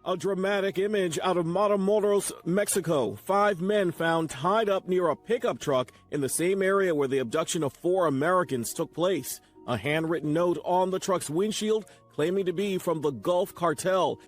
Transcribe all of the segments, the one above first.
A dramatic image out of Matamoros, Mexico. 5 men found tied up near a pickup truck in the same area where the abduction of 4 Americans took place. A handwritten note on the truck's windshield claiming to be from the Gulf Cartel.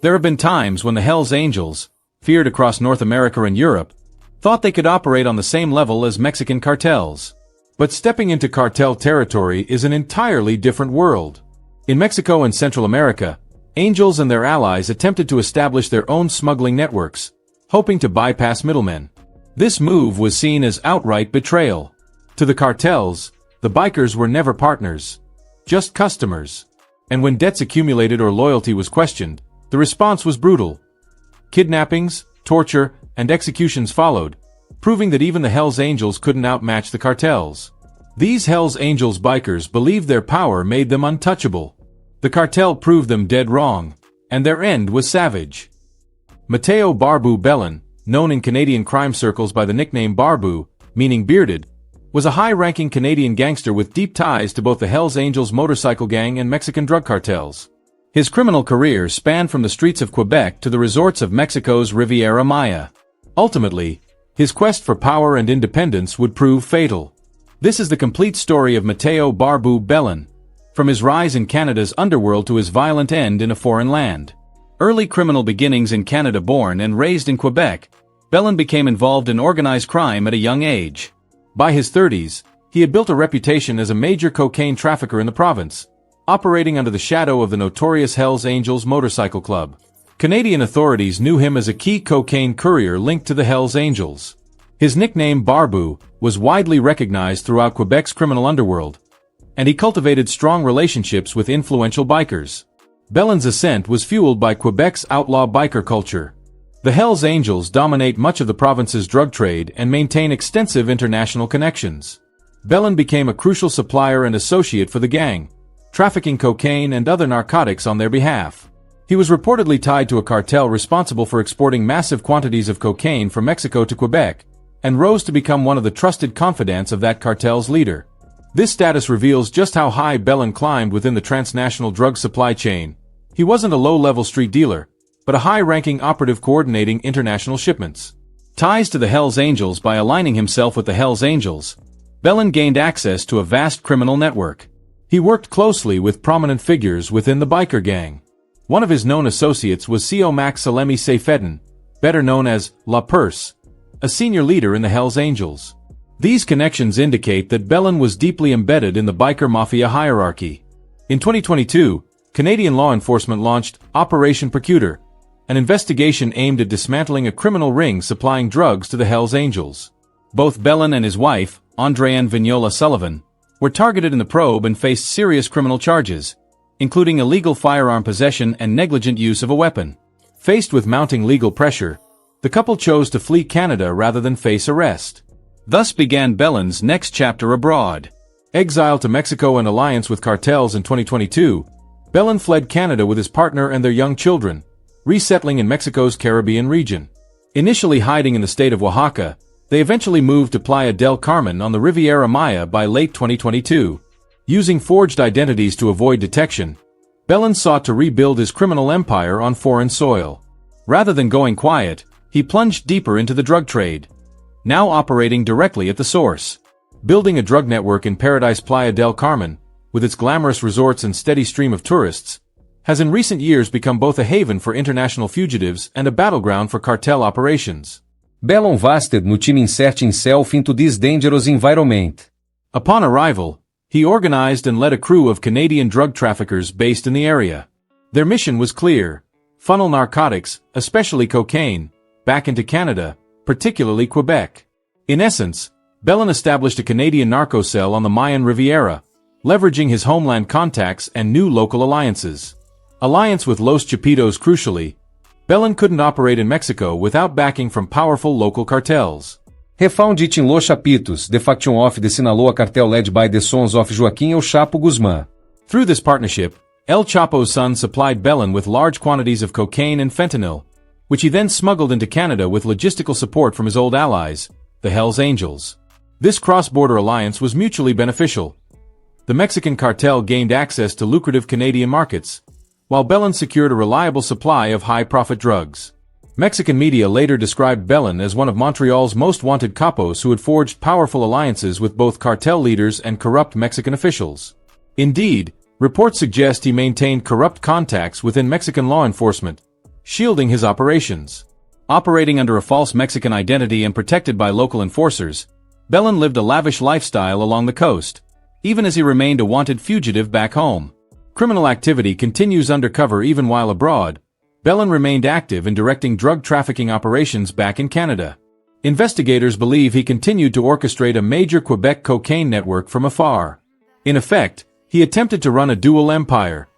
There have been times when the Hells Angels, feared across North America and Europe, thought they could operate on the same level as Mexican cartels. But stepping into cartel territory is an entirely different world. In Mexico and Central America, Angels and their allies attempted to establish their own smuggling networks, hoping to bypass middlemen. This move was seen as outright betrayal. To the cartels, the bikers were never partners, just customers. And when debts accumulated or loyalty was questioned, the response was brutal. Kidnappings, torture, and executions followed, proving that even the Hells Angels couldn't outmatch the cartels. These Hells Angels bikers believed their power made them untouchable. The cartel proved them dead wrong, and their end was savage. Mateo Barbu Belen, known in Canadian crime circles by the nickname Barbu, meaning bearded, was a high-ranking Canadian gangster with deep ties to both the Hells Angels motorcycle gang and Mexican drug cartels. His criminal career spanned from the streets of Quebec to the resorts of Mexico's Riviera Maya. Ultimately, his quest for power and independence would prove fatal. This is the complete story of Mateo Barbu Belen, from his rise in Canada's underworld to his violent end in a foreign land. Early criminal beginnings in Canada. Born and raised in Quebec, Belen became involved in organized crime at a young age. By his 30s, he had built a reputation as a major cocaine trafficker in the province, operating under the shadow of the notorious Hells Angels Motorcycle Club. Canadian authorities knew him as a key cocaine courier linked to the Hells Angels. His nickname Barbu was widely recognized throughout Quebec's criminal underworld, and he cultivated strong relationships with influential bikers. Belen's ascent was fueled by Quebec's outlaw biker culture. The Hells Angels dominate much of the province's drug trade and maintain extensive international connections. Belen became a crucial supplier and associate for the gang, trafficking cocaine and other narcotics on their behalf. He was reportedly tied to a cartel responsible for exporting massive quantities of cocaine from Mexico to Quebec, and rose to become one of the trusted confidants of that cartel's leader. This status reveals just how high Belen climbed within the transnational drug supply chain. He wasn't a low-level street dealer, but a high-ranking operative coordinating international shipments. Ties to the Hells Angels. By aligning himself with the Hells Angels, Belen gained access to a vast criminal network. He worked closely with prominent figures within the biker gang. One of his known associates was CO Max Salemi Seyfedin, better known as La Purse, a senior leader in the Hells Angels. These connections indicate that Belen was deeply embedded in the biker mafia hierarchy. In 2022, Canadian law enforcement launched Operation Prosecuted, an investigation aimed at dismantling a criminal ring supplying drugs to the Hells Angels. Both Belen and his wife, Andréane Vignola Sullivan, were targeted in the probe and faced serious criminal charges, including illegal firearm possession and negligent use of a weapon. Faced with mounting legal pressure, the couple chose to flee Canada rather than face arrest. Thus began Belen's next chapter abroad. Exiled to Mexico and alliance with cartels in 2022, Belen fled Canada with his partner and their young children, resettling in Mexico's Caribbean region. Initially hiding in the state of Oaxaca, they eventually moved to Playa del Carmen on the Riviera Maya by late 2022. Using forged identities to avoid detection, Belen sought to rebuild his criminal empire on foreign soil. Rather than going quiet, he plunged deeper into the drug trade, now operating directly at the source. Building a drug network in paradise Playa del Carmen, with its glamorous resorts and steady stream of tourists, has in recent years become both a haven for international fugitives and a battleground for cartel operations. Belen vested no time insert himself into this dangerous environment. Upon arrival, he organized and led a crew of Canadian drug traffickers based in the area. Their mission was clear: funnel narcotics, especially cocaine, back into Canada, particularly Quebec. In essence, Belen established a Canadian narco cell on the Mayan Riviera, leveraging his homeland contacts and new local alliances. Alliance with Los Chapitos. Crucially, Belen couldn't operate in Mexico without backing from powerful local cartels. Refound it in Los Chapitos, the faction of the Sinaloa cartel led by the sons of Joaquín El Chapo Guzmán. Through this partnership, El Chapo's son supplied Belen with large quantities of cocaine and fentanyl, which he then smuggled into Canada with logistical support from his old allies, the Hells Angels. This cross-border alliance was mutually beneficial. The Mexican cartel gained access to lucrative Canadian markets, while Belen secured a reliable supply of high-profit drugs. Mexican media later described Belen as one of Montreal's most wanted capos who had forged powerful alliances with both cartel leaders and corrupt Mexican officials. Indeed, reports suggest he maintained corrupt contacts within Mexican law enforcement, shielding his operations. Operating under a false Mexican identity and protected by local enforcers, Belen lived a lavish lifestyle along the coast, even as he remained a wanted fugitive back home. Criminal activity continues undercover even while abroad. Belen remained active in directing drug trafficking operations back in Canada. Investigators believe he continued to orchestrate a major Quebec cocaine network from afar. In effect, he attempted to run a dual empire,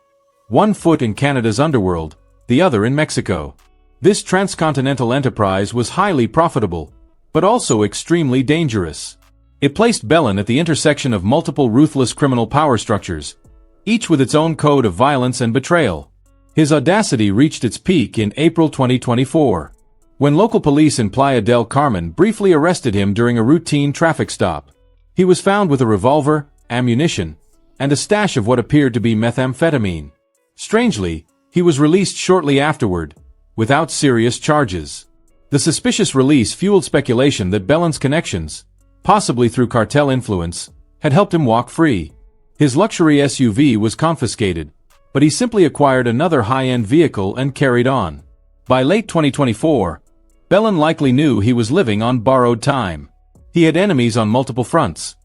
one foot in Canada's underworld, the other in Mexico. This transcontinental enterprise was highly profitable, but also extremely dangerous. It placed Belen at the intersection of multiple ruthless criminal power structures, each with its own code of violence and betrayal. His audacity reached its peak in April 2024, when local police in Playa del Carmen briefly arrested him during a routine traffic stop. He was found with a revolver, ammunition, and a stash of what appeared to be methamphetamine. Strangely, he was released shortly afterward, without serious charges. The suspicious release fueled speculation that Belen's connections, possibly through cartel influence, had helped him walk free. His luxury SUV was confiscated, but he simply acquired another high-end vehicle and carried on. By late 2024, Belen likely knew he was living on borrowed time. He had enemies on multiple fronts.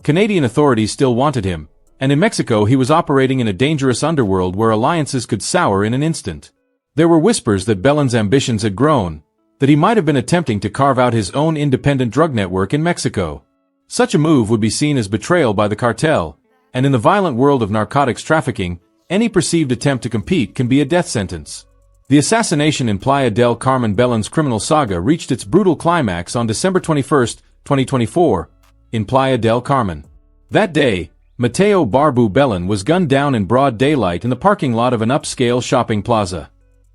Canadian authorities still wanted him, and in Mexico he was operating in a dangerous underworld where alliances could sour in an instant. There were whispers that Belen's ambitions had grown, that he might have been attempting to carve out his own independent drug network in Mexico. Such a move would be seen as betrayal by the cartel, and in the violent world of narcotics trafficking, any perceived attempt to compete can be a death sentence. The assassination in Playa del Carmen. Belen's criminal saga reached its brutal climax on December 21, 2024, in Playa del Carmen. That day, Mateo Barbu Belen was gunned down in broad daylight in the parking lot of an upscale shopping plaza.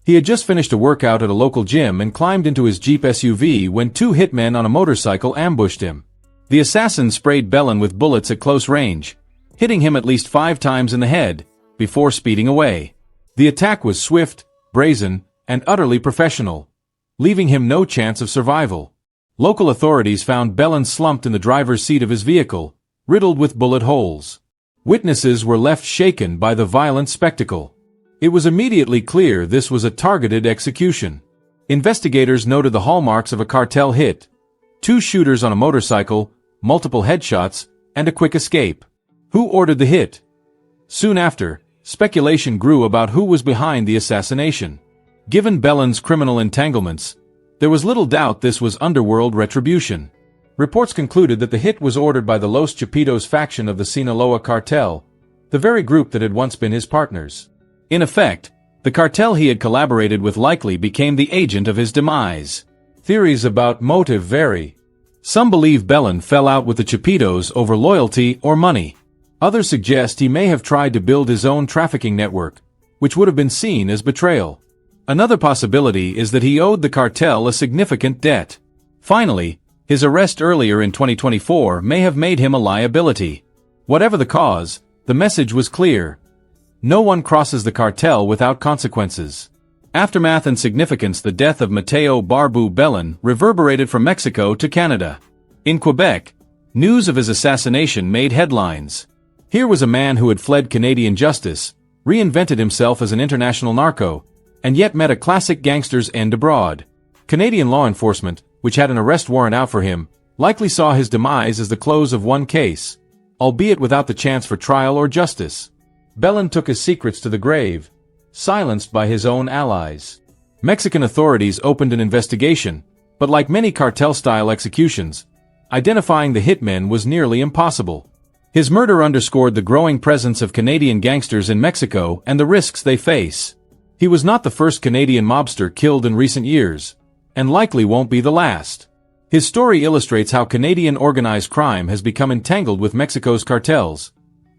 He had just finished a workout at a local gym and climbed into his Jeep SUV when two hitmen on a motorcycle ambushed him. The assassins sprayed Belen with bullets at close range, hitting him at least 5 times in the head, before speeding away. The attack was swift, brazen, and utterly professional, leaving him no chance of survival. Local authorities found Belen slumped in the driver's seat of his vehicle, riddled with bullet holes. Witnesses were left shaken by the violent spectacle. It was immediately clear this was a targeted execution. Investigators noted the hallmarks of a cartel hit: 2 shooters on a motorcycle, multiple headshots, and a quick escape. Who ordered the hit? Soon after, speculation grew about who was behind the assassination. Given Belen's criminal entanglements, there was little doubt this was underworld retribution. Reports concluded that the hit was ordered by the Los Chapitos faction of the Sinaloa cartel, the very group that had once been his partners. In effect, the cartel he had collaborated with likely became the agent of his demise. Theories about motive vary. Some believe Belen fell out with the Chapitos over loyalty or money. Others suggest he may have tried to build his own trafficking network, which would have been seen as betrayal. Another possibility is that he owed the cartel a significant debt. Finally, his arrest earlier in 2024 may have made him a liability. Whatever the cause, the message was clear: no one crosses the cartel without consequences. Aftermath and significance. The death of Mateo Barbu Belen reverberated from Mexico to Canada. In Quebec, news of his assassination made headlines. Here was a man who had fled Canadian justice, reinvented himself as an international narco, and yet met a classic gangster's end abroad. Canadian law enforcement, which had an arrest warrant out for him, likely saw his demise as the close of one case, albeit without the chance for trial or justice. Belen took his secrets to the grave, silenced by his own allies. Mexican authorities opened an investigation, but like many cartel-style executions, identifying the hitmen was nearly impossible. His murder underscored the growing presence of Canadian gangsters in Mexico and the risks they face. He was not the first Canadian mobster killed in recent years, and likely won't be the last. His story illustrates how Canadian organized crime has become entangled with Mexico's cartels,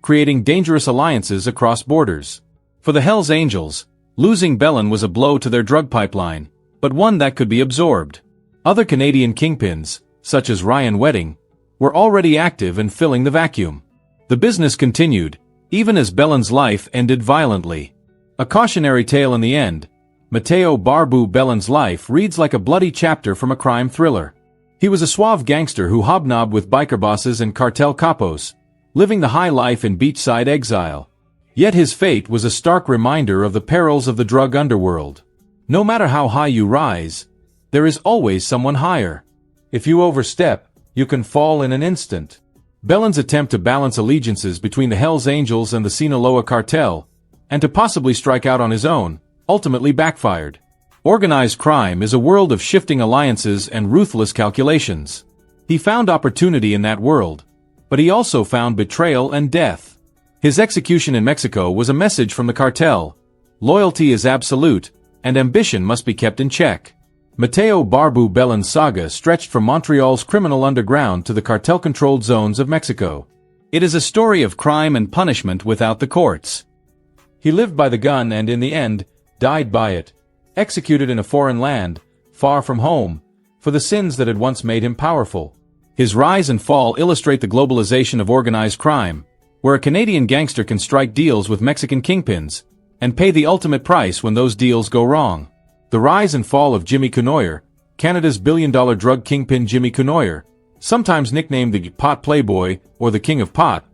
creating dangerous alliances across borders. For the Hells Angels, losing Belen was a blow to their drug pipeline, but one that could be absorbed. Other Canadian kingpins, such as Ryan Wedding, were already active and filling the vacuum. The business continued, even as Belen's life ended violently. A cautionary tale in the end. Mateo Barbu Bellin's life reads like a bloody chapter from a crime thriller. He was a suave gangster who hobnobbed with biker bosses and cartel capos, living the high life in beachside exile. Yet his fate was a stark reminder of the perils of the drug underworld. No matter how high you rise, there is always someone higher. If you overstep, you can fall in an instant. Bellin's attempt to balance allegiances between the Hells Angels and the Sinaloa cartel, and to possibly strike out on his own, ultimately backfired. Organized crime is a world of shifting alliances and ruthless calculations. He found opportunity in that world, but he also found betrayal and death. His execution in Mexico was a message from the cartel. Loyalty is absolute, and ambition must be kept in check. Mateo Barbu Bellin's saga stretched from Montreal's criminal underground to the cartel-controlled zones of Mexico. It is a story of crime and punishment without the courts. He lived by the gun and in the end, died by it, executed in a foreign land, far from home, for the sins that had once made him powerful. His rise and fall illustrate the globalization of organized crime, where a Canadian gangster can strike deals with Mexican kingpins, and pay the ultimate price when those deals go wrong. The rise and fall of Jimmy Cournoyer, Canada's billion-dollar drug kingpin Jimmy Cournoyer, sometimes nicknamed the Pot Playboy or the King of Pot,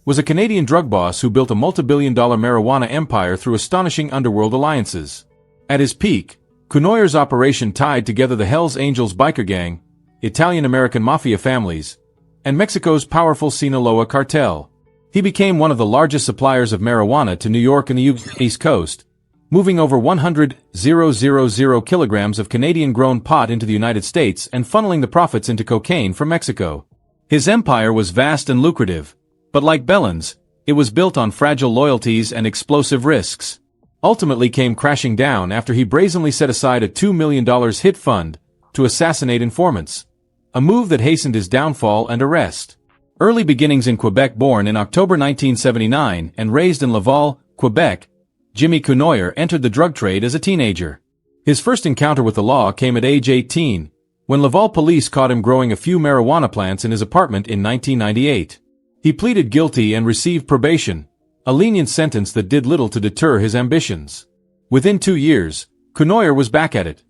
was a Canadian drug boss who built a multi-billion-dollar marijuana empire through astonishing underworld alliances. At his peak, Cournoyer's operation tied together the Hells Angels biker gang, Italian-American mafia families, and Mexico's powerful Sinaloa cartel. He became one of the largest suppliers of marijuana to New York and the East Coast, moving over 100,000 kilograms of Canadian-grown pot into the United States and funneling the profits into cocaine from Mexico. His empire was vast and lucrative, but like Bellin's, it was built on fragile loyalties and explosive risks. Ultimately came crashing down after he brazenly set aside a $2 million hit fund to assassinate informants, a move that hastened his downfall and arrest. Early beginnings in Quebec. Born in October 1979 and raised in Laval, Quebec, Jimmy Cournoyer entered the drug trade as a teenager. His first encounter with the law came at age 18, when Laval police caught him growing a few marijuana plants in his apartment in 1998. He pleaded guilty and received probation, a lenient sentence that did little to deter his ambitions. Within 2 years, Cournoyer was back at it.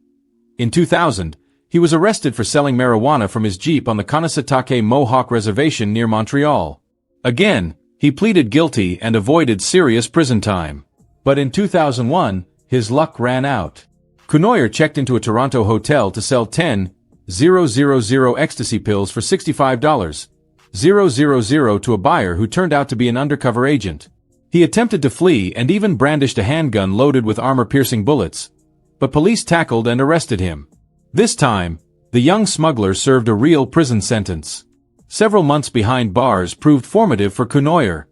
In 2000, he was arrested for selling marijuana from his Jeep on the Kanesatake Mohawk Reservation near Montreal. Again, he pleaded guilty and avoided serious prison time. But in 2001, his luck ran out. Cournoyer checked into a Toronto hotel to sell 10,000 ecstasy pills for $65,000 to a buyer who turned out to be an undercover agent. He attempted to flee and even brandished a handgun loaded with armor-piercing bullets, but police tackled and arrested him. This time, the young smuggler served a real prison sentence. Several months behind bars proved formative for Cournoyer,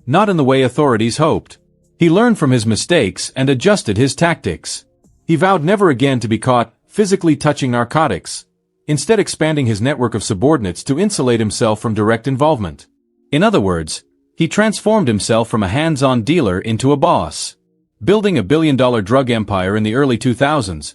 not in the way authorities hoped. He learned from his mistakes and adjusted his tactics. He vowed never again to be caught physically touching narcotics, instead expanding his network of subordinates to insulate himself from direct involvement. In other words, he transformed himself from a hands-on dealer into a boss. Building a billion-dollar drug empire in the early 2000s,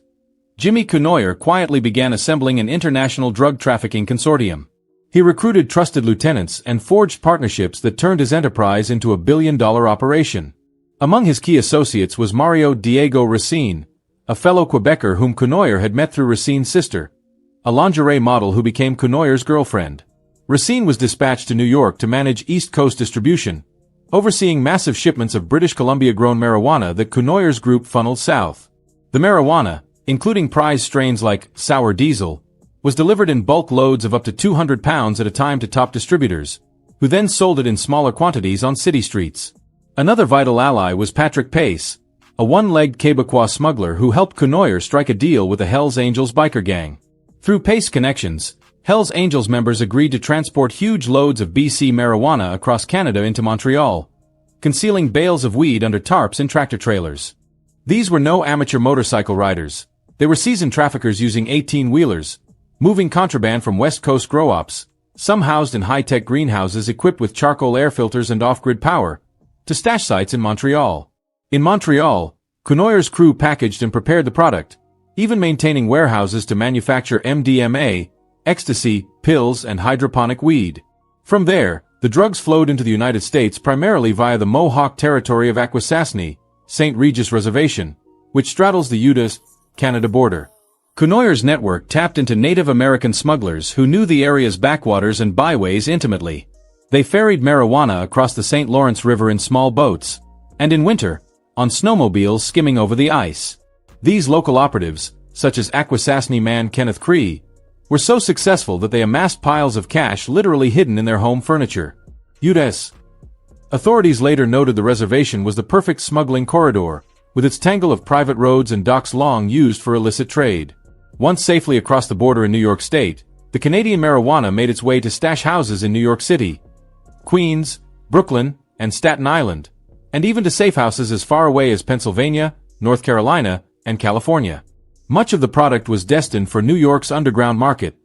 Jimmy Cournoyer quietly began assembling an international drug trafficking consortium. He recruited trusted lieutenants and forged partnerships that turned his enterprise into a billion-dollar operation. Among his key associates was Mario Diego Racine, a fellow Quebecer whom Cournoyer had met through Racine's sister, a lingerie model who became Cournoyer's girlfriend. Racine was dispatched to New York to manage East Coast distribution, overseeing massive shipments of British Columbia-grown marijuana that Cournoyer's group funneled south. The marijuana, including prize strains like Sour Diesel, was delivered in bulk loads of up to 200 pounds at a time to top distributors, who then sold it in smaller quantities on city streets. Another vital ally was Patrick Pace, a one-legged Quebecois smuggler who helped Cournoyer strike a deal with the Hells Angels biker gang. Through Pace connections, Hells Angels members agreed to transport huge loads of BC marijuana across Canada into Montreal, concealing bales of weed under tarps in tractor-trailers. These were no amateur motorcycle riders. They were seasoned traffickers using 18-wheelers, moving contraband from West Coast grow-ops, some housed in high-tech greenhouses equipped with charcoal air filters and off-grid power, to stash sites in Montreal. In Montreal, Cournoyer's crew packaged and prepared the product, even maintaining warehouses to manufacture MDMA, ecstasy, pills, and hydroponic weed. From there, the drugs flowed into the United States primarily via the Mohawk territory of Akwesasne, St. Regis Reservation, which straddles the U.S.-Canada border. Cournoyer's network tapped into Native American smugglers who knew the area's backwaters and byways intimately. They ferried marijuana across the St. Lawrence River in small boats, and in winter, on snowmobiles skimming over the ice. These local operatives, such as Akwesasne man Kenneth Cree, were so successful that they amassed piles of cash literally hidden in their home furniture. U.S. authorities later noted the reservation was the perfect smuggling corridor, with its tangle of private roads and docks long used for illicit trade. Once safely across the border in New York State, the Canadian marijuana made its way to stash houses in New York City, Queens, Brooklyn, and Staten Island, and even to safe houses as far away as Pennsylvania, North Carolina, and California. Much of the product was destined for New York's underground market,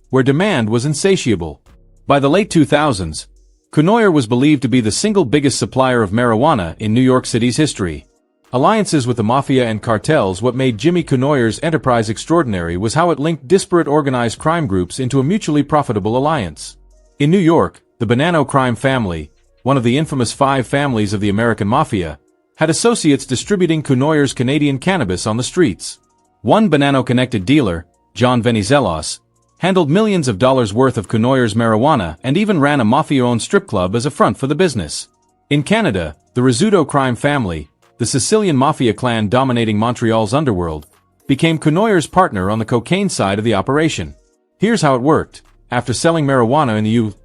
where demand was insatiable. By the late 2000s, Cournoyer was believed to be the single biggest supplier of marijuana in New York City's history. Alliances with the mafia and cartels. What made Jimmy Cournoyer's enterprise extraordinary was how it linked disparate organized crime groups into a mutually profitable alliance. In New York, the Bonanno crime family, one of the infamous 5 families of the American mafia, had associates distributing Cournoyer's Canadian cannabis on the streets. One Bonanno-connected dealer, John Venizelos, handled millions of dollars worth of Cournoyer's marijuana and even ran a mafia-owned strip club as a front for the business. In Canada, the Rizzuto crime family, the Sicilian mafia clan dominating Montreal's underworld, became Cournoyer's partner on the cocaine side of the operation. Here's how it worked. After selling marijuana in the U.S.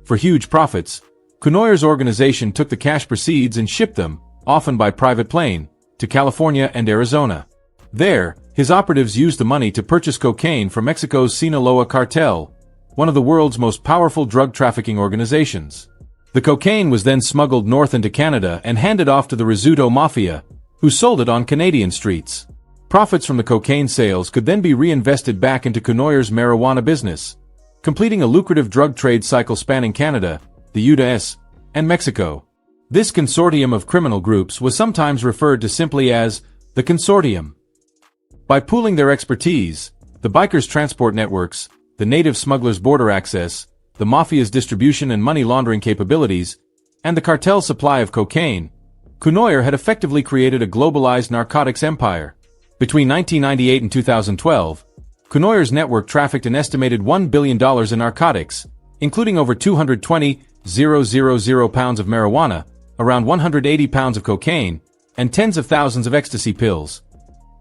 for huge profits, Cournoyer's organization took the cash proceeds and shipped them, often by private plane, to California and Arizona. There, his operatives used the money to purchase cocaine from Mexico's Sinaloa cartel, one of the world's most powerful drug trafficking organizations. The cocaine was then smuggled north into Canada and handed off to the Rizzuto Mafia, who sold it on Canadian streets. Profits from the cocaine sales could then be reinvested back into Cournoyer's marijuana business, completing a lucrative drug trade cycle spanning Canada, the U.S., and Mexico. This consortium of criminal groups was sometimes referred to simply as the Consortium. By pooling their expertise, the bikers' transport networks, the native smugglers' border access, the mafia's distribution and money laundering capabilities, and the cartel's supply of cocaine, Cournoyer had effectively created a globalized narcotics empire. Between 1998 and 2012, Cournoyer's network trafficked an estimated $1 billion in narcotics, including over 220,000 pounds of marijuana, around 180 pounds of cocaine, and tens of thousands of ecstasy pills,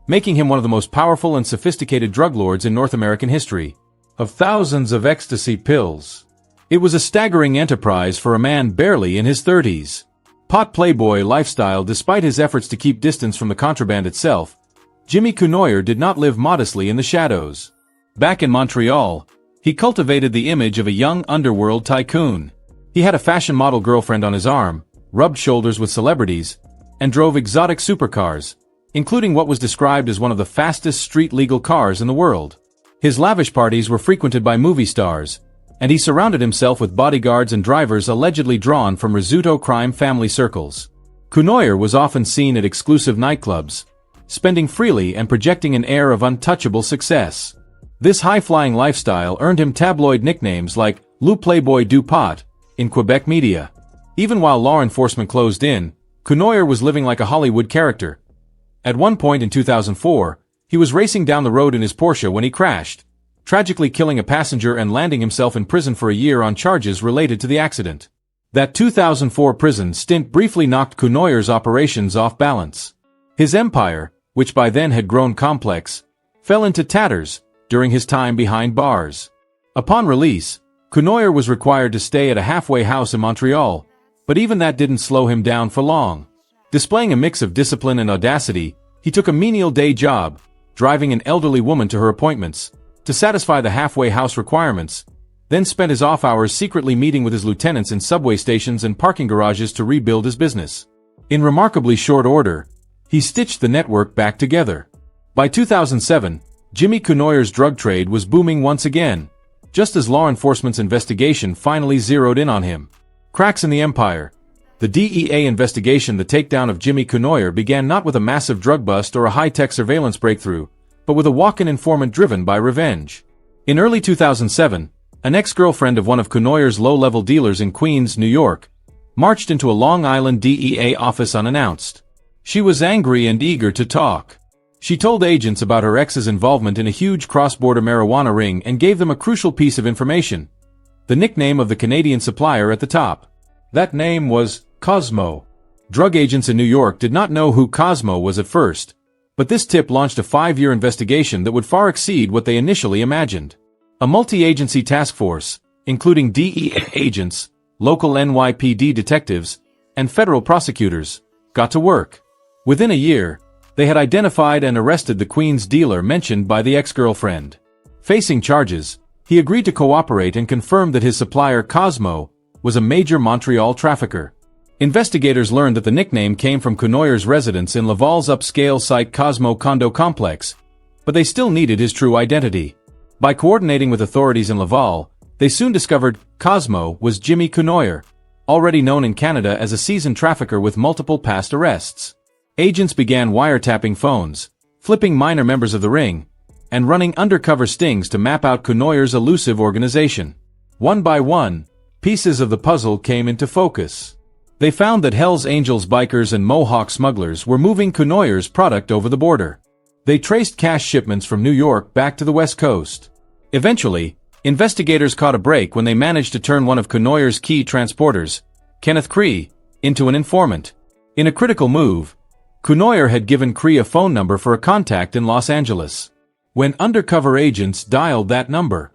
making him one of the most powerful and sophisticated drug lords in North American history. Of thousands of ecstasy pills. It was a staggering enterprise for a man barely in his 30s. Pot playboy lifestyle. Despite his efforts to keep distance from the contraband itself, Jimmy Cournoyer did not live modestly in the shadows. Back in Montreal, he cultivated the image of a young underworld tycoon. He had a fashion model girlfriend on his arm, rubbed shoulders with celebrities, and drove exotic supercars, including what was described as one of the fastest street-legal cars in the world. His lavish parties were frequented by movie stars, and he surrounded himself with bodyguards and drivers allegedly drawn from Rizzuto crime family circles. Cournoyer was often seen at exclusive nightclubs, spending freely and projecting an air of untouchable success. This high-flying lifestyle earned him tabloid nicknames like Le Playboy du Pot in Quebec media. Even while law enforcement closed in, Cournoyer was living like a Hollywood character. At one point in 2004, he was racing down the road in his Porsche when he crashed, tragically killing a passenger and landing himself in prison for a year on charges related to the accident. That 2004 prison stint briefly knocked Cournoyer's operations off balance. His empire, which by then had grown complex, fell into tatters during his time behind bars. Upon release, Cournoyer was required to stay at a halfway house in Montreal, but even that didn't slow him down for long. Displaying a mix of discipline and audacity, he took a menial day job, driving an elderly woman to her appointments, to satisfy the halfway house requirements, then spent his off hours secretly meeting with his lieutenants in subway stations and parking garages to rebuild his business. In remarkably short order, he stitched the network back together. By 2007, Jimmy Cournoyer's drug trade was booming once again, just as law enforcement's investigation finally zeroed in on him. Cracks in the empire. The DEA investigation. The takedown of Jimmy Cournoyer began not with a massive drug bust or a high-tech surveillance breakthrough, but with a walk-in informant driven by revenge. In early 2007, an ex-girlfriend of one of Cournoyer's low-level dealers in Queens, New York, marched into a Long Island DEA office unannounced. She was angry and eager to talk. She told agents about her ex's involvement in a huge cross-border marijuana ring and gave them a crucial piece of information: the nickname of the Canadian supplier at the top. That name was Cosmo. Drug agents in New York did not know who Cosmo was at first, but this tip launched a 5-year investigation that would far exceed what they initially imagined. A multi-agency task force, including DEA agents, local NYPD detectives, and federal prosecutors, got to work. Within a year, they had identified and arrested the Queen's dealer mentioned by the ex-girlfriend. Facing charges, he agreed to cooperate and confirmed that his supplier Cosmo was a major Montreal trafficker. Investigators learned that the nickname came from Cournoyer's residence in Laval's upscale site Cosmo Condo Complex, but they still needed his true identity. By coordinating with authorities in Laval, they soon discovered Cosmo was Jimmy Cournoyer, already known in Canada as a seasoned trafficker with multiple past arrests. Agents began wiretapping phones, flipping minor members of the ring, and running undercover stings to map out Cournoyer's elusive organization. One by one, pieces of the puzzle came into focus. They found that Hells Angels bikers and Mohawk smugglers were moving Cournoyer's product over the border. They traced cash shipments from New York back to the West Coast. Eventually, investigators caught a break when they managed to turn one of Cournoyer's key transporters, Kenneth Cree, into an informant. In a critical move, Cournoyer had given Cree a phone number for a contact in Los Angeles. When undercover agents dialed that number,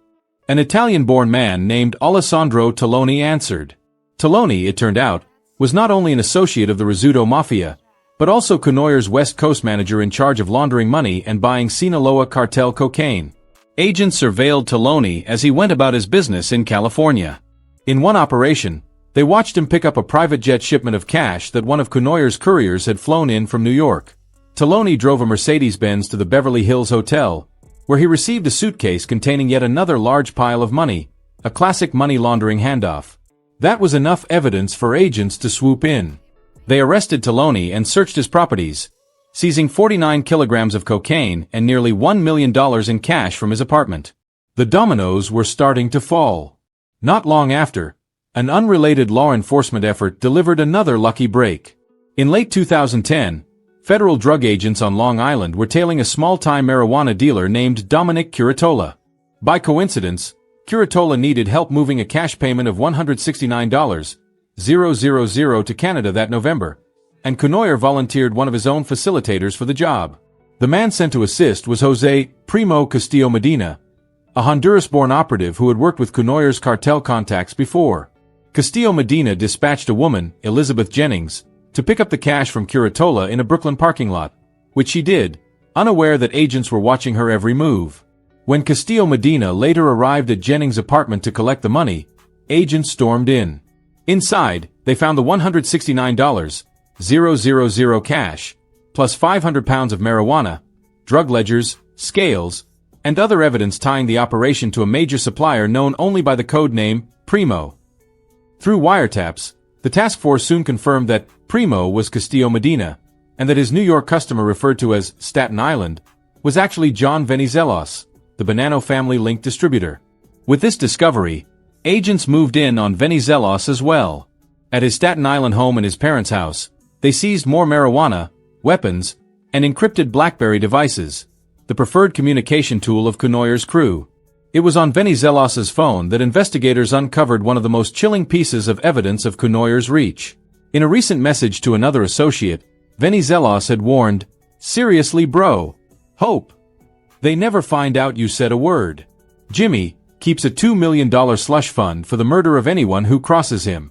an Italian-born man named Alessandro Talloni answered. Talloni, it turned out, was not only an associate of the Rizzuto Mafia, but also Cournoyer's West Coast manager in charge of laundering money and buying Sinaloa cartel cocaine. Agents surveilled Talloni as he went about his business in California. In one operation, they watched him pick up a private jet shipment of cash that one of Cournoyer's couriers had flown in from New York. Talloni drove a Mercedes-Benz to the Beverly Hills Hotel, where he received a suitcase containing yet another large pile of money, a classic money laundering handoff. That was enough evidence for agents to swoop in. They arrested Talloni and searched his properties, seizing 49 kilograms of cocaine and nearly $1 million in cash from his apartment. The dominoes were starting to fall. Not long after, an unrelated law enforcement effort delivered another lucky break. In late 2010, federal drug agents on Long Island were tailing a small-time marijuana dealer named Dominic Curatola. By coincidence, Curatola needed help moving a cash payment of $169,000 to Canada that November, and Cournoyer volunteered one of his own facilitators for the job. The man sent to assist was Jose Primo Castillo Medina, a Honduras-born operative who had worked with Cournoyer's cartel contacts before. Castillo Medina dispatched a woman, Elizabeth Jennings, to pick up the cash from Curatola in a Brooklyn parking lot, which she did, unaware that agents were watching her every move. When Castillo Medina later arrived at Jennings' apartment to collect the money, agents stormed in. Inside, they found the $169,000 cash, plus 500 pounds of marijuana, drug ledgers, scales, and other evidence tying the operation to a major supplier known only by the code name Primo. Through wiretaps, the task force soon confirmed that Primo was Castillo Medina, and that his New York customer referred to as Staten Island was actually John Venizelos, the Bonanno family-linked distributor. With this discovery, agents moved in on Venizelos as well. At his Staten Island home and his parents' house, they seized more marijuana, weapons, and encrypted BlackBerry devices, the preferred communication tool of Cournoyer's crew. It was on Venizelos's phone that investigators uncovered one of the most chilling pieces of evidence of Cournoyer's reach. In a recent message to another associate, Venizelos had warned, "Seriously, bro. Hope they never find out you said a word. Jimmy keeps a $2 million slush fund for the murder of anyone who crosses him."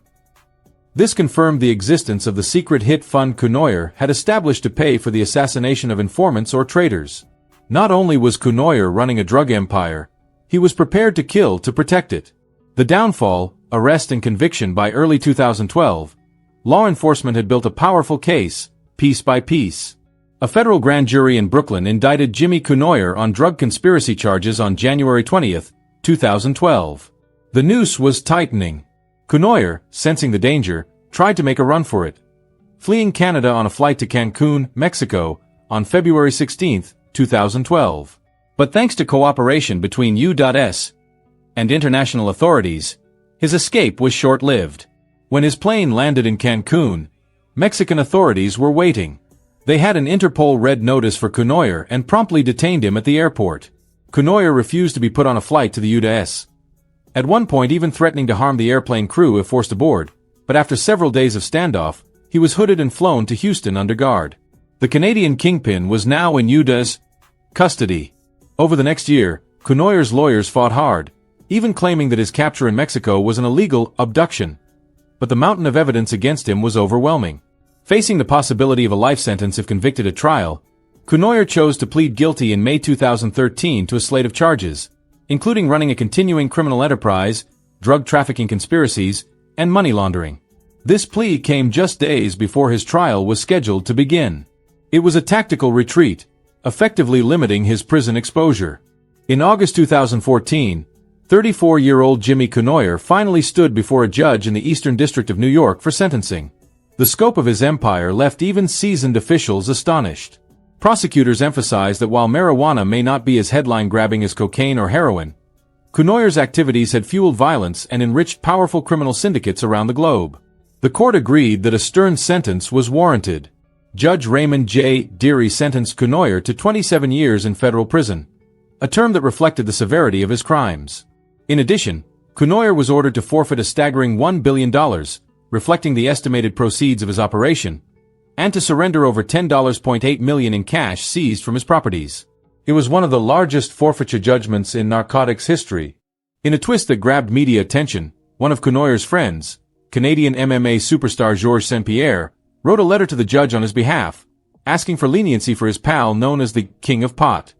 This confirmed the existence of the secret hit fund Cournoyer had established to pay for the assassination of informants or traitors. Not only was Cournoyer running a drug empire, he was prepared to kill to protect it. The downfall, arrest and conviction by early 2012, law enforcement had built a powerful case, piece by piece. A federal grand jury in Brooklyn indicted Jimmy Cournoyer on drug conspiracy charges on January 20, 2012. The noose was tightening. Cournoyer, sensing the danger, tried to make a run for it, fleeing Canada on a flight to Cancun, Mexico, on February 16, 2012. But thanks to cooperation between U.S. and international authorities, his escape was short-lived. When his plane landed in Cancun, Mexican authorities were waiting. They had an Interpol red notice for Cournoyer and promptly detained him at the airport. Cournoyer refused to be put on a flight to the U.S., at one point even threatening to harm the airplane crew if forced aboard, but after several days of standoff, he was hooded and flown to Houston under guard. The Canadian kingpin was now in U.S. custody. Over the next year, Cournoyer's lawyers fought hard, even claiming that his capture in Mexico was an illegal abduction. But the mountain of evidence against him was overwhelming. Facing the possibility of a life sentence if convicted at trial, Cournoyer chose to plead guilty in May 2013 to a slate of charges, including running a continuing criminal enterprise, drug trafficking conspiracies, and money laundering. This plea came just days before his trial was scheduled to begin. It was a tactical retreat, effectively limiting his prison exposure. In August 2014, 34-year-old Jimmy Cournoyer finally stood before a judge in the Eastern District of New York for sentencing. The scope of his empire left even seasoned officials astonished. Prosecutors emphasized that while marijuana may not be as headline-grabbing as cocaine or heroin, Cournoyer's activities had fueled violence and enriched powerful criminal syndicates around the globe. The court agreed that a stern sentence was warranted. Judge Raymond J. Deary sentenced Cournoyer to 27 years in federal prison, a term that reflected the severity of his crimes. In addition, Cournoyer was ordered to forfeit a staggering $1 billion, reflecting the estimated proceeds of his operation, and to surrender over $10.8 million in cash seized from his properties. It was one of the largest forfeiture judgments in narcotics history. In a twist that grabbed media attention, one of Cournoyer's friends, Canadian MMA superstar Georges St-Pierre, wrote a letter to the judge on his behalf, asking for leniency for his pal known as the King of Pot.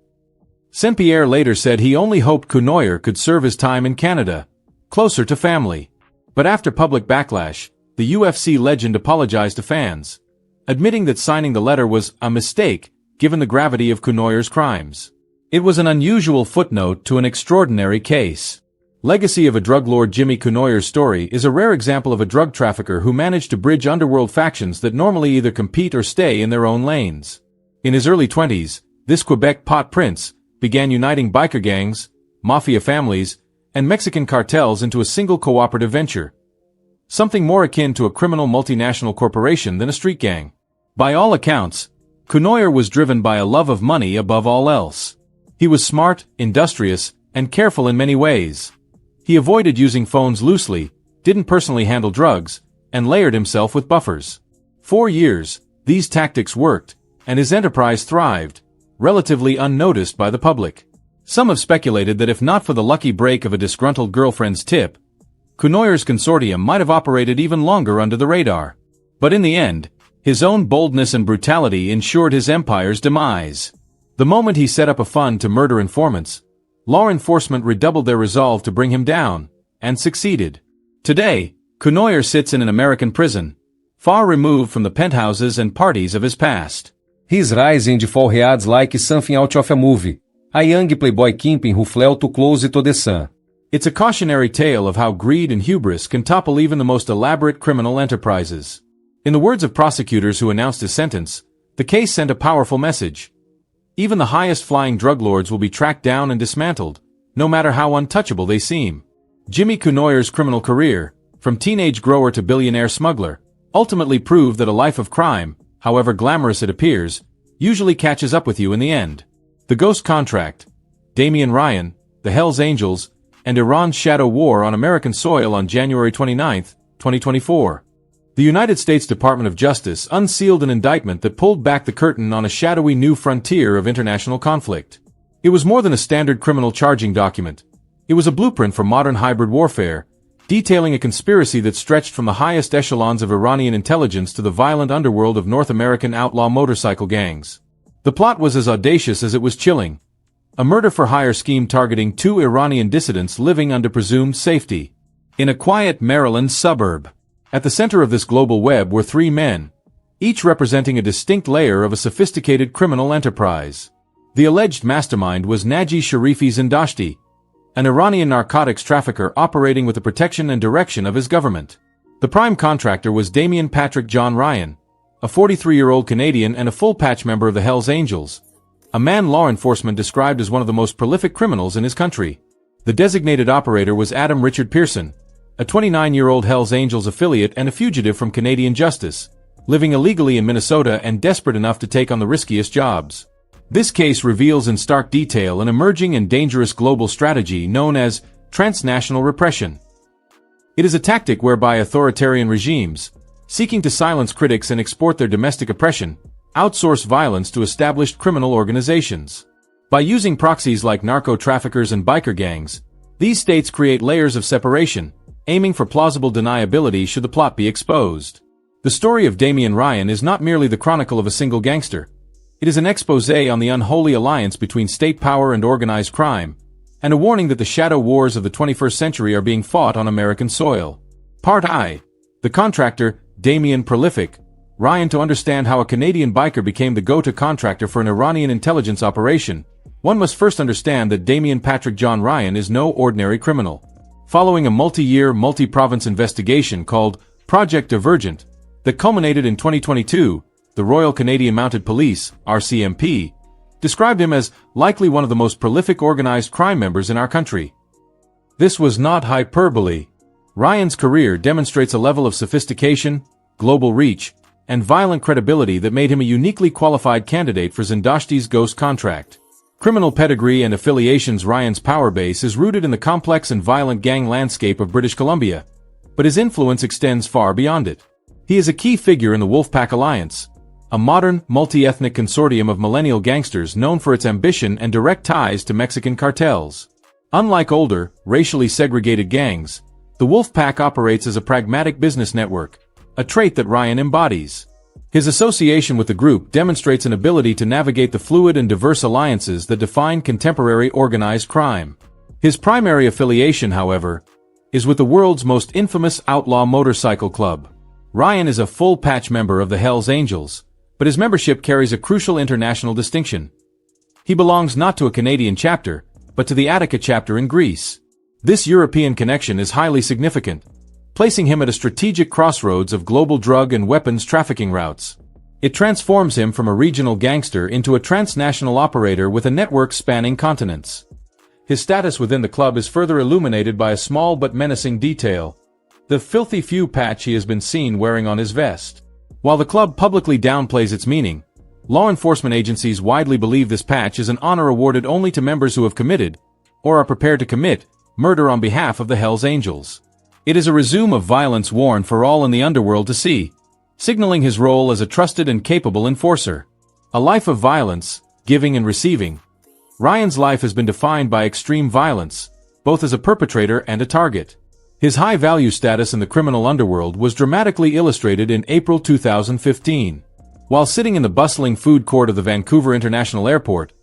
St-Pierre later said he only hoped Cournoyer could serve his time in Canada, closer to family. But after public backlash, the UFC legend apologized to fans, admitting that signing the letter was a mistake given the gravity of Cournoyer's crimes. It was an unusual footnote to an extraordinary case. Legacy of a drug lord. Jimmy Cournoyer's story is a rare example of a drug trafficker who managed to bridge underworld factions that normally either compete or stay in their own lanes. In his early 20s, this Quebec pot prince began uniting biker gangs, mafia families, and Mexican cartels into a single cooperative venture, something more akin to a criminal multinational corporation than a street gang. By all accounts, Cournoyer was driven by a love of money above all else. He was smart, industrious, and careful in many ways. He avoided using phones loosely, didn't personally handle drugs, and layered himself with buffers. For years, these tactics worked, and his enterprise thrived, relatively unnoticed by the public. Some have speculated that if not for the lucky break of a disgruntled girlfriend's tip, Cournoyer's consortium might have operated even longer under the radar. But in the end, his own boldness and brutality ensured his empire's demise. The moment he set up a fund to murder informants, law enforcement redoubled their resolve to bring him down, and succeeded. Today, Cournoyer sits in an American prison, far removed from the penthouses and parties of his past. He's rising de fall heads like something out of a movie. A young playboy kingpin who fled too close to the sun. It's a cautionary tale of how greed and hubris can topple even the most elaborate criminal enterprises. In the words of prosecutors who announced his sentence, the case sent a powerful message. Even the highest-flying drug lords will be tracked down and dismantled, no matter how untouchable they seem. Jimmy Cournoyer's criminal career, from teenage grower to billionaire smuggler, ultimately proved that a life of crime, however glamorous it appears, usually catches up with you in the end. The Ghost Contract, Damian Ryan, the Hells Angels, and Iran's shadow war on American soil on January 29, 2024. The United States Department of Justice unsealed an indictment that pulled back the curtain on a shadowy new frontier of international conflict. It was more than a standard criminal charging document. It was a blueprint for modern hybrid warfare, detailing a conspiracy that stretched from the highest echelons of Iranian intelligence to the violent underworld of North American outlaw motorcycle gangs. The plot was as audacious as it was chilling. A murder-for-hire scheme targeting 2 Iranian dissidents living under presumed safety in a quiet Maryland suburb. At the center of this global web were 3 men, each representing a distinct layer of a sophisticated criminal enterprise. The alleged mastermind was Naji Sharifi Zindashti, an Iranian narcotics trafficker operating with the protection and direction of his government. The prime contractor was Damian Patrick John Ryan, a 43-year-old Canadian and a full-patch member of the Hells Angels, a man law enforcement described as one of the most prolific criminals in his country. The designated operator was Adam Richard Pearson, a 29-year-old Hells Angels affiliate and a fugitive from Canadian justice, living illegally in Minnesota and desperate enough to take on the riskiest jobs. This case reveals in stark detail an emerging and dangerous global strategy known as transnational repression. It is a tactic whereby authoritarian regimes, seeking to silence critics and export their domestic oppression, outsource violence to established criminal organizations. By using proxies like narco-traffickers and biker gangs, these states create layers of separation, aiming for plausible deniability should the plot be exposed. The story of Damian Ryan is not merely the chronicle of a single gangster. It is an exposé on the unholy alliance between state power and organized crime, and a warning that the shadow wars of the 21st century are being fought on American soil. Part I. The contractor, Damian Prolific, Ryan. To understand how a Canadian biker became the go-to contractor for an Iranian intelligence operation, one must first understand that Damian Patrick John Ryan is no ordinary criminal. Following a multi-year, multi-province investigation called Project Divergent, that culminated in 2022, the Royal Canadian Mounted Police, RCMP, described him as likely one of the most prolific organized crime members in our country. This was not hyperbole. Ryan's career demonstrates a level of sophistication, global reach, and violent credibility that made him a uniquely qualified candidate for Zindashti's ghost contract. Criminal pedigree and affiliations. Ryan's power base is rooted in the complex and violent gang landscape of British Columbia, but his influence extends far beyond it. He is a key figure in the Wolfpack Alliance, a modern, multi-ethnic consortium of millennial gangsters known for its ambition and direct ties to Mexican cartels. Unlike older, racially segregated gangs, the Wolfpack operates as a pragmatic business network, a trait that Ryan embodies. His association with the group demonstrates an ability to navigate the fluid and diverse alliances that define contemporary organized crime. His primary affiliation, however, is with the world's most infamous outlaw motorcycle club. Ryan is a full-patch member of the Hells Angels, but his membership carries a crucial international distinction. He belongs not to a Canadian chapter, but to the Attica chapter in Greece. This European connection is highly significant, placing him at a strategic crossroads of global drug and weapons trafficking routes. It transforms him from a regional gangster into a transnational operator with a network spanning continents. His status within the club is further illuminated by a small but menacing detail: the filthy few patch he has been seen wearing on his vest. While the club publicly downplays its meaning, law enforcement agencies widely believe this patch is an honor awarded only to members who have committed, or are prepared to commit, murder on behalf of the Hells Angels. It is a resume of violence worn for all in the underworld to see, signaling his role as a trusted and capable enforcer. A life of violence, giving and receiving. Ryan's life has been defined by extreme violence, both as a perpetrator and a target. His high-value status in the criminal underworld was dramatically illustrated in April 2015. While sitting in the bustling food court of the Vancouver International Airport,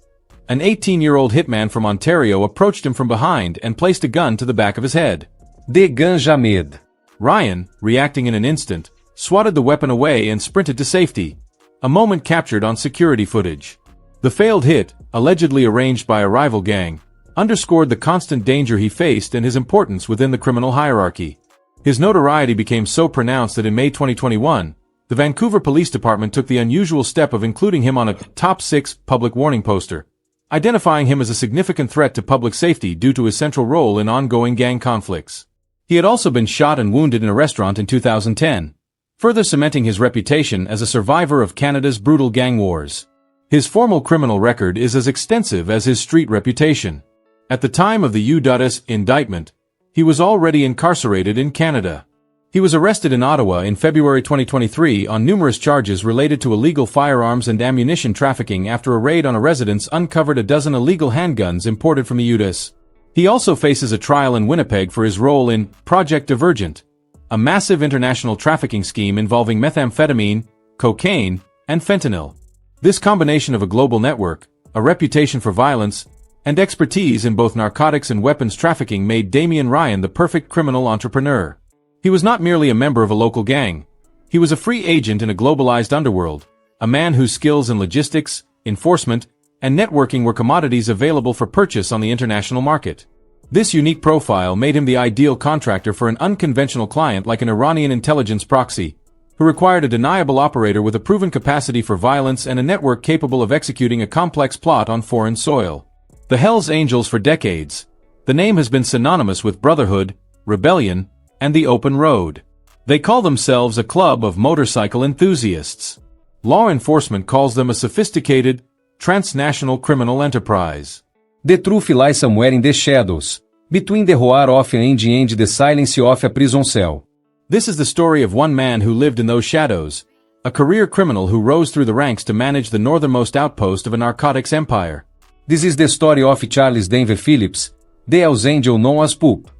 an 18-year-old hitman from Ontario approached him from behind and placed a gun to the back of his head. De Ganjamed. Ryan, reacting in an instant, swatted the weapon away and sprinted to safety, a moment captured on security footage. The failed hit, allegedly arranged by a rival gang, underscored the constant danger he faced and his importance within the criminal hierarchy. His notoriety became so pronounced that in May 2021, the Vancouver Police Department took the unusual step of including him on a top 6 public warning poster, identifying him as a significant threat to public safety due to his central role in ongoing gang conflicts. He had also been shot and wounded in a restaurant in 2010, further cementing his reputation as a survivor of Canada's brutal gang wars. His formal criminal record is as extensive as his street reputation. At the time of the U.S. indictment, he was already incarcerated in Canada. He was arrested in Ottawa in February 2023 on numerous charges related to illegal firearms and ammunition trafficking after a raid on a residence uncovered a dozen illegal handguns imported from the U.S. He also faces a trial in Winnipeg for his role in Project Divergent, a massive international trafficking scheme involving methamphetamine, cocaine, and fentanyl. This combination of a global network, a reputation for violence, and expertise in both narcotics and weapons trafficking made Damian Ryan the perfect criminal entrepreneur. He was not merely a member of a local gang. He was a free agent in a globalized underworld, a man whose skills in logistics, enforcement, and networking were commodities available for purchase on the international market. This unique profile made him the ideal contractor for an unconventional client like an Iranian intelligence proxy, who required a deniable operator with a proven capacity for violence and a network capable of executing a complex plot on foreign soil. The Hells Angels. For decades, the name has been synonymous with brotherhood, rebellion, and the open road. They call themselves a club of motorcycle enthusiasts. Law enforcement calls them a sophisticated, transnational criminal enterprise. The truth lies somewhere in the shadows, between the roar of an engine and the silence of a prison cell. This is the story of one man who lived in those shadows, a career criminal who rose through the ranks to manage the northernmost outpost of a narcotics empire. This is the story of Charles Denver Phillips, the Hells Angel known as Pup.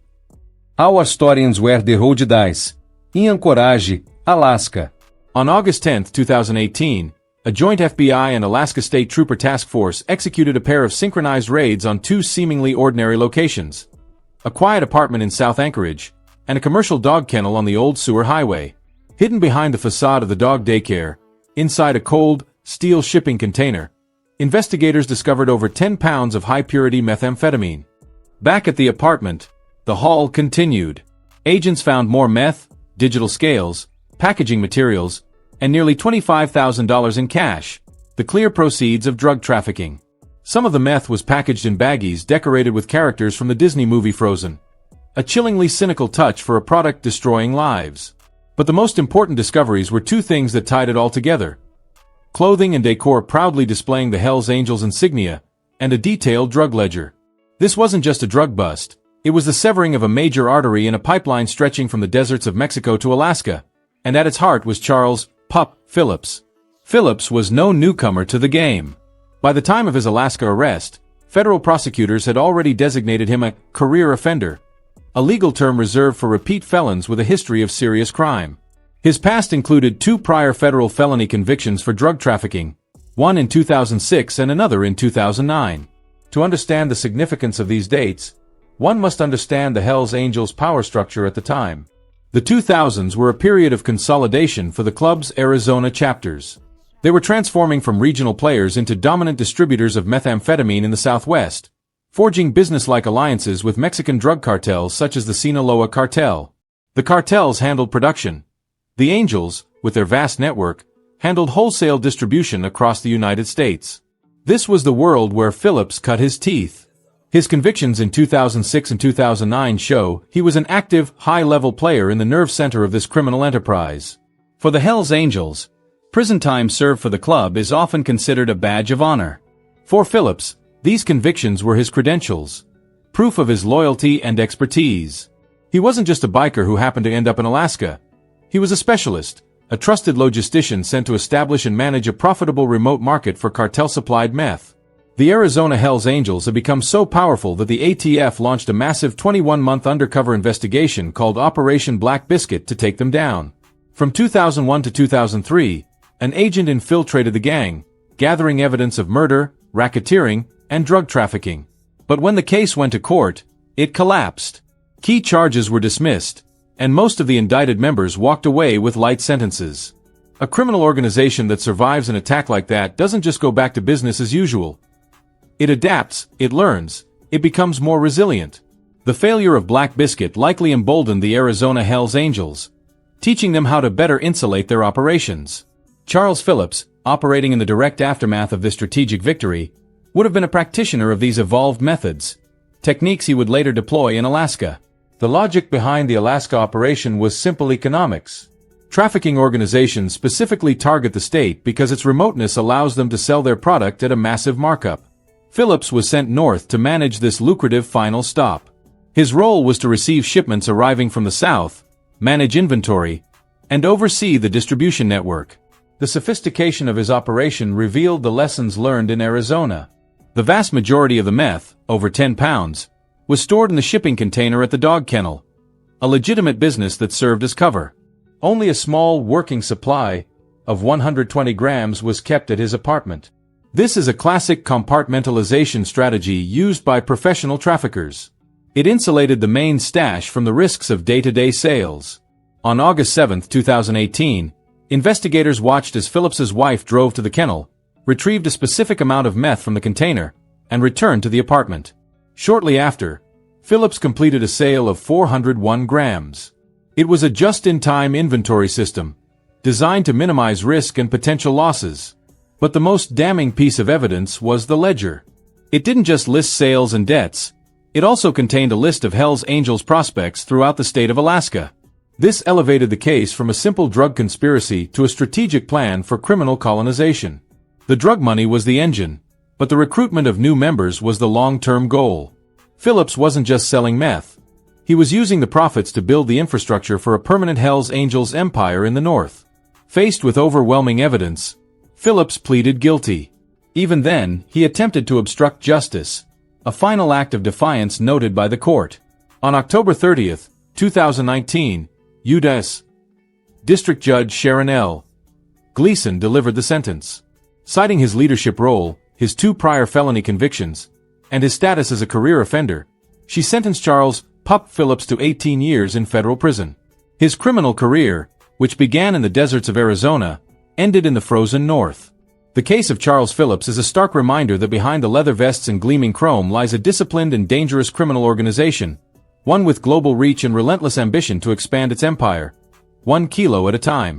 Our story ends where the road dies, in Anchorage, Alaska. On August 10, 2018, a joint FBI and Alaska State Trooper task force executed a pair of synchronized raids on two seemingly ordinary locations: a quiet apartment in South Anchorage, and a commercial dog kennel on the old sewer highway. Hidden behind the facade of the dog daycare, inside a cold, steel shipping container, investigators discovered over 10 pounds of high-purity methamphetamine. Back at the apartment, the haul continued. Agents found more meth, digital scales, packaging materials, and nearly $25,000 in cash, the clear proceeds of drug trafficking. Some of the meth was packaged in baggies decorated with characters from the Disney movie Frozen. A chillingly cynical touch for a product destroying lives. But the most important discoveries were two things that tied it all together: clothing and decor proudly displaying the Hells Angels insignia, and a detailed drug ledger. This wasn't just a drug bust, it was the severing of a major artery in a pipeline stretching from the deserts of Mexico to Alaska, and at its heart was Charles "Pup" Phillips. Phillips was no newcomer to the game. By the time of his Alaska arrest, federal prosecutors had already designated him a career offender, a legal term reserved for repeat felons with a history of serious crime. His past included 2 prior federal felony convictions for drug trafficking, one in 2006 and another in 2009. To understand the significance of these dates, one must understand the Hells Angels' power structure at the time. The 2000s were a period of consolidation for the club's Arizona chapters. They were transforming from regional players into dominant distributors of methamphetamine in the Southwest, forging business-like alliances with Mexican drug cartels such as the Sinaloa Cartel. The cartels handled production. The Angels, with their vast network, handled wholesale distribution across the United States. This was the world where Phillips cut his teeth. His convictions in 2006 and 2009 show he was an active, high-level player in the nerve center of this criminal enterprise. For the Hells Angels, prison time served for the club is often considered a badge of honor. For Phillips, these convictions were his credentials, proof of his loyalty and expertise. He wasn't just a biker who happened to end up in Alaska. He was a specialist, a trusted logistician sent to establish and manage a profitable remote market for cartel-supplied meth. The Arizona Hells Angels had become so powerful that the ATF launched a massive 21-month undercover investigation called Operation Black Biscuit to take them down. From 2001 to 2003, an agent infiltrated the gang, gathering evidence of murder, racketeering, and drug trafficking. But when the case went to court, it collapsed. Key charges were dismissed, and most of the indicted members walked away with light sentences. A criminal organization that survives an attack like that doesn't just go back to business as usual. It adapts, it learns, it becomes more resilient. The failure of Black Biscuit likely emboldened the Arizona Hells Angels, teaching them how to better insulate their operations. Charles Phillips, operating in the direct aftermath of this strategic victory, would have been a practitioner of these evolved methods, techniques he would later deploy in Alaska. The logic behind the Alaska operation was simple economics. Trafficking organizations specifically target the state because its remoteness allows them to sell their product at a massive markup. Phillips was sent north to manage this lucrative final stop. His role was to receive shipments arriving from the south, manage inventory, and oversee the distribution network. The sophistication of his operation revealed the lessons learned in Arizona. The vast majority of the meth, over 10 pounds, was stored in the shipping container at the dog kennel, a legitimate business that served as cover. Only a small working supply of 120 grams was kept at his apartment. This is a classic compartmentalization strategy used by professional traffickers. It insulated the main stash from the risks of day-to-day sales. On August 7, 2018, investigators watched as Phillips's wife drove to the kennel, retrieved a specific amount of meth from the container, and returned to the apartment. Shortly after, Phillips completed a sale of 401 grams. It was a just-in-time inventory system, designed to minimize risk and potential losses. But the most damning piece of evidence was the ledger. It didn't just list sales and debts, it also contained a list of Hells Angels prospects throughout the state of Alaska. This elevated the case from a simple drug conspiracy to a strategic plan for criminal colonization. The drug money was the engine, but the recruitment of new members was the long-term goal. Phillips wasn't just selling meth. He was using the profits to build the infrastructure for a permanent Hells Angels empire in the north. Faced with overwhelming evidence, Phillips pleaded guilty. Even then, he attempted to obstruct justice, a final act of defiance noted by the court. On October 30, 2019, U.S. District Judge Sharon L. Gleason delivered the sentence. Citing his leadership role, his 2 prior felony convictions, and his status as a career offender, she sentenced Charles "Pup" Phillips to 18 years in federal prison. His criminal career, which began in the deserts of Arizona, ended in the frozen north. The case of Charles Phillips is a stark reminder that behind the leather vests and gleaming chrome lies a disciplined and dangerous criminal organization, one with global reach and relentless ambition to expand its empire, 1 kilo at a time.